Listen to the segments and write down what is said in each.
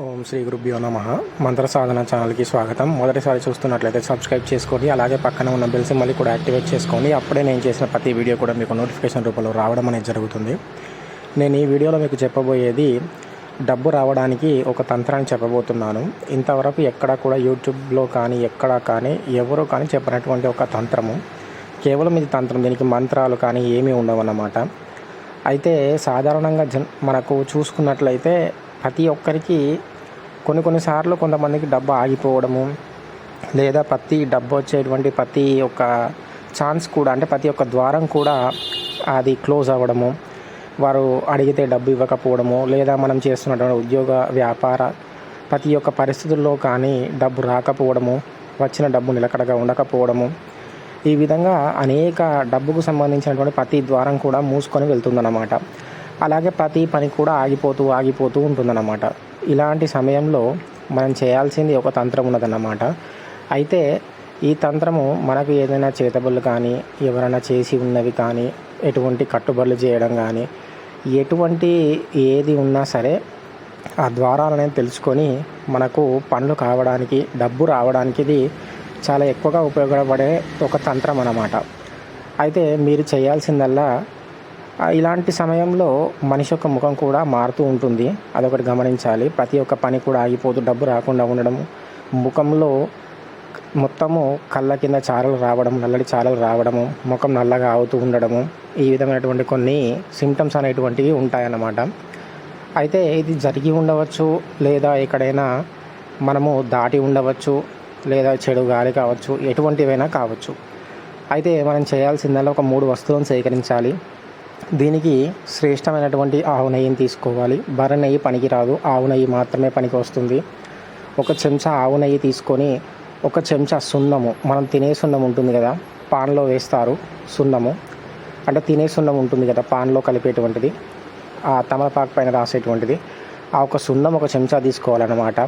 ఓం శ్రీ గురుభ్యో నమః. మంత్ర సాధన ఛానల్కి స్వాగతం. మొదటిసారి చూస్తున్నట్లయితే సబ్స్క్రైబ్ చేసుకోండి, అలాగే పక్కన ఉన్న బెల్ సింబల్ని కూడా యాక్టివేట్ చేసుకోండి. అప్పుడే నేను చేసిన ప్రతి వీడియో కూడా మీకు నోటిఫికేషన్ రూపంలో రావడం అనేది జరుగుతుంది. నేను ఈ వీడియోలో మీకు చెప్పబోయేది డబ్బు రావడానికి ఒక తంత్రాన్ని చెప్పబోతున్నాను. ఇంతవరకు ఎక్కడ కూడా యూట్యూబ్లో కానీ ఎక్కడా కానీ ఎవరు కానీ చెప్పినటువంటి ఒక తంత్రము. కేవలం ఇది తంత్రం, దీనికి మంత్రాలు కానీ ఏమీ ఉండవన్నమాట. అయితే సాధారణంగా మనకు చూసుకున్నట్లయితే ప్రతి ఒక్కరికి కొన్నిసార్లు కొంతమందికి డబ్బు ఆగిపోవడము, లేదా ప్రతి డబ్బు వచ్చేటువంటి ప్రతి ఒక్క ఛాన్స్ కూడా, అంటే ప్రతి ఒక్క ద్వారం కూడా అది క్లోజ్ అవ్వడము, వారు అడిగితే డబ్బు ఇవ్వకపోవడము, లేదా మనం చేస్తున్నటువంటి ఉద్యోగ వ్యాపార ప్రతి ఒక్క పరిస్థితుల్లో కానీ డబ్బు రాకపోవడము, వచ్చిన డబ్బు నిలకడగా ఉండకపోవడము, ఈ విధంగా అనేక డబ్బుకు సంబంధించినటువంటి ప్రతి ద్వారం కూడా మూసుకొని వెళ్తుందన్నమాట. అలాగే ప్రతి పని కూడా ఆగిపోతూ ఉంటుందన్నమాట. ఇలాంటి సమయంలో మనం చేయాల్సింది ఒక తంత్రం ఉన్నదన్నమాట. అయితే ఈ తంత్రము మనకు ఏదైనా చేతబడులు కానీ, ఎవరైనా చేసి ఉన్నవి కానీ, ఎటువంటి కట్టుబడులు చేయడం కానీ, ఎటువంటి ఏది ఉన్నా సరే ఆ ద్వారాలనే తెలుసుకొని మనకు పనులు కావడానికి, డబ్బు రావడానికి ఇది చాలా ఎక్కువగా ఉపయోగపడే ఒక తంత్రం అన్నమాట. అయితే మీరు చేయాల్సిందల్లా ఇలాంటి సమయంలో మనిషి యొక్క ముఖం కూడా మారుతూ ఉంటుంది, అదొకటి గమనించాలి. ప్రతి ఒక్క పని కూడా ఆగిపోతూ డబ్బు రాకుండా ఉండడము, ముఖంలో మొత్తము కళ్ళ కింద చారలు రావడం, నల్లటి చారలు రావడము, ముఖం నల్లగా అవుతూ ఉండడము, ఈ విధమైనటువంటి కొన్ని సిమ్టమ్స్ అనేటువంటివి ఉంటాయన్నమాట. అయితే ఇది జరిగి ఉండవచ్చు, లేదా ఎక్కడైనా మనము దాటి ఉండవచ్చు, లేదా చెడు గాలి కావచ్చు, ఎటువంటివైనా కావచ్చు. అయితే మనం చేయాల్సిందల్లా ఒక 3 వస్తువులను సేకరించాలి. దీనికి శ్రేష్టమైనటువంటి ఆవు నెయ్యిని తీసుకోవాలి. బర్రె నెయ్యి పనికిరాదు, ఆవు నెయ్యి మాత్రమే పనికి వస్తుంది. 1 చెంచా ఆవు నెయ్యి తీసుకొని 1 చెంచా సున్నము, మనం తినే సున్నం ఉంటుంది కదా, పాన్లో వేస్తారు సున్నము, అంటే తినే సున్నం ఉంటుంది కదా పాన్లో కలిపేటువంటిది, ఆ తమలపాకు పైన రాసేటువంటిది, ఆ ఒక సున్నం 1 చెంచా తీసుకోవాలన్నమాట.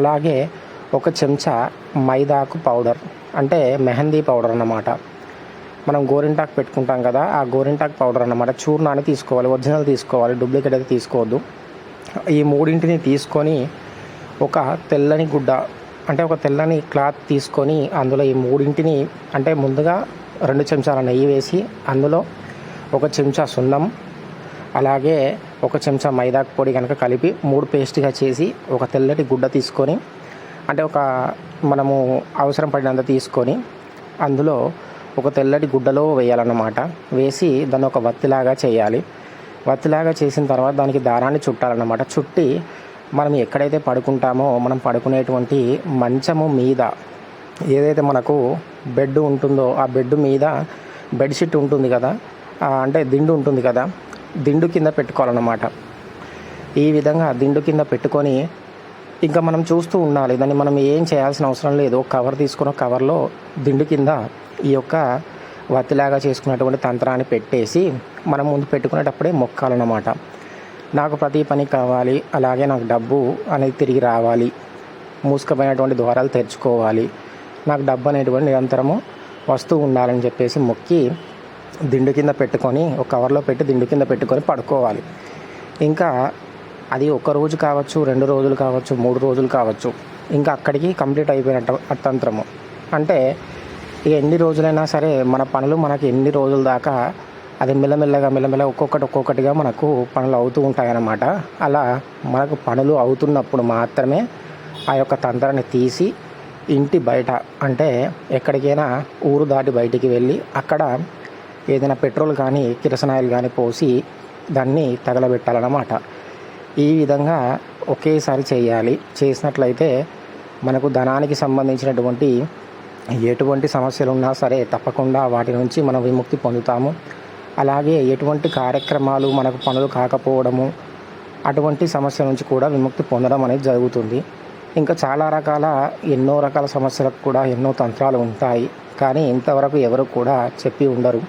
అలాగే 1 చెంచా మైదాకు పౌడర్, అంటే మెహందీ పౌడర్ అన్నమాట. మనం గోరింటాకు పెట్టుకుంటాం కదా, ఆ గోరింటాకు పౌడర్ అన్నమాట. చూర్ణాన్ని తీసుకోవాలి, ఒరిజినల్ తీసుకోవాలి, డూప్లికేట్ అయితే తీసుకోవద్దు. ఈ 3 తీసుకొని ఒక తెల్లని గుడ్డ, అంటే ఒక తెల్లని క్లాత్ తీసుకొని అందులో ఈ 3 అంటే ముందుగా 2 చెంచాల నెయ్యి వేసి అందులో 1 చెంచా సున్నం, అలాగే 1 చెంచా మైదాకు పొడి కనుక కలిపి 3 పేస్ట్గా చేసి ఒక తెల్లటి గుడ్డ తీసుకొని, అంటే ఒక మనము అవసరం పడినంత తీసుకొని అందులో ఒక తెల్లటి గుడ్డలో వేయాలన్నమాట. వేసి దాన్ని ఒక వత్తిలాగా చేయాలి. వత్తిలాగా చేసిన తర్వాత దానికి దారాన్ని చుట్టాలన్నమాట. చుట్టి మనం ఎక్కడైతే పడుకుంటామో, మనం పడుకునేటువంటి మంచము మీద ఏదైతే మనకు బెడ్ ఉంటుందో ఆ బెడ్ మీద బెడ్షీట్ ఉంటుంది కదా, అంటే దిండు ఉంటుంది కదా, దిండు కింద పెట్టుకోవాలన్నమాట. ఈ విధంగా దిండు కింద పెట్టుకొని ఇంకా మనం చూస్తూ ఉండాలి. దాన్ని మనం ఏం చేయాల్సిన అవసరం లేదు. కవర్ తీసుకున్న కవర్లో దిండు కింద ఈ యొక్క వత్తిలాగా చేసుకున్నటువంటి తంత్రాన్ని పెట్టేసి మనం ముందు పెట్టుకునేటప్పుడే మొక్కాలన్నమాట. నాకు ప్రతి పని కావాలి, అలాగే నాకు డబ్బు అనేది తిరిగి రావాలి, మూసుకుపోయినటువంటి ద్వారాలు తెరుచుకోవాలి, నాకు డబ్బు అనేటువంటి నిరంతరము వస్తూ ఉండాలని చెప్పేసి మొక్కి దిండు కింద పెట్టుకొని, ఒక కవర్లో పెట్టి దిండు కింద పెట్టుకొని పడుకోవాలి. ఇంకా అది 1 రోజు కావచ్చు, 2 రోజులు కావచ్చు, 3 రోజులు కావచ్చు, ఇంకా అక్కడికి కంప్లీట్ అయిపోయినట్టు తంత్రము. అంటే ఇక ఎన్ని రోజులైనా సరే మన పనులు మనకి ఎన్ని రోజుల దాకా అది మెల్లమెల్లగా ఒక్కొక్కటిగా మనకు పనులు అవుతూ ఉంటాయన్నమాట. అలా మనకు పనులు అవుతున్నప్పుడు మాత్రమే ఆ యొక్క తంత్రాన్ని తీసి ఇంటి బయట, అంటే ఎక్కడికైనా ఊరు దాటి బయటికి వెళ్ళి అక్కడ ఏదైనా పెట్రోల్ కానీ కిరసనాయిల్ కానీ పోసి దాన్ని తగలబెట్టాలన్నమాట. ఈ విధంగా ఒకేసారి చేయాలి. చేసినట్లయితే మనకు ధనానికి సంబంధించినటువంటి ఎటువంటి సమస్యలు ఉన్నా సరే తప్పకుండా వాటి నుంచి మనం విముక్తి పొందుతాము. అలాగే ఎటువంటి కార్యక్రమాలు మనకు పనులు కాకపోవడము, అటువంటి సమస్య నుంచి కూడా విముక్తి పొందడం అనేది జరుగుతుంది. ఇంకా చాలా ఎన్నో రకాల సమస్యలకు కూడా ఎన్నో తంత్రాలు ఉంటాయి, కానీ ఇంతవరకు ఎవరు కూడా చెప్పి ఉండరు.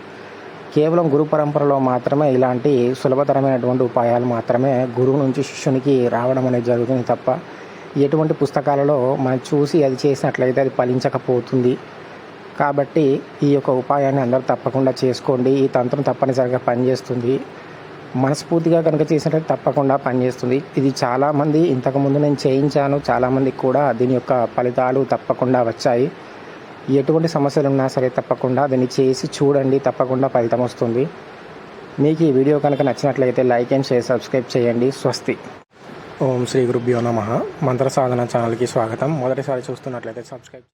కేవలం గురు పరంపరలో మాత్రమే ఇలాంటి సులభతరమైనటువంటి ఉపాయాలు మాత్రమే గురువు నుంచి శిష్యునికి రావడం అనేది జరుగుతుంది తప్ప ఎటువంటి పుస్తకాలలో మనం చూసి అది చేసినట్లయితే అది ఫలించకపోతుంది. కాబట్టి ఈ యొక్క ఉపాయాన్ని అందరూ తప్పకుండా చేసుకోండి. ఈ తంత్రం తప్పనిసరిగా పనిచేస్తుంది. మనస్ఫూర్తిగా కనుక చేసినట్లయితే తప్పకుండా పనిచేస్తుంది. ఇది చాలామంది ఇంతకుముందు నేను చేయించాను, చాలామందికి కూడా దీని యొక్క ఫలితాలు తప్పకుండా వచ్చాయి. ఎటువంటి సమస్యలు ఉన్నా సరే తప్పకుండా దీన్ని చేసి చూడండి, తప్పకుండా ఫలితం వస్తుంది. మీకు ఈ వీడియో కనుక నచ్చినట్లయితే లైక్ అండ్ షేర్, సబ్స్క్రైబ్ చేయండి. స్వస్తి. ఓం శ్రీ గురుభ్యో నమః. మంత్ర సాధన ఛానల్కి స్వాగతం. మొదటిసారి చూస్తున్నట్లయితే సబ్స్క్రైబ్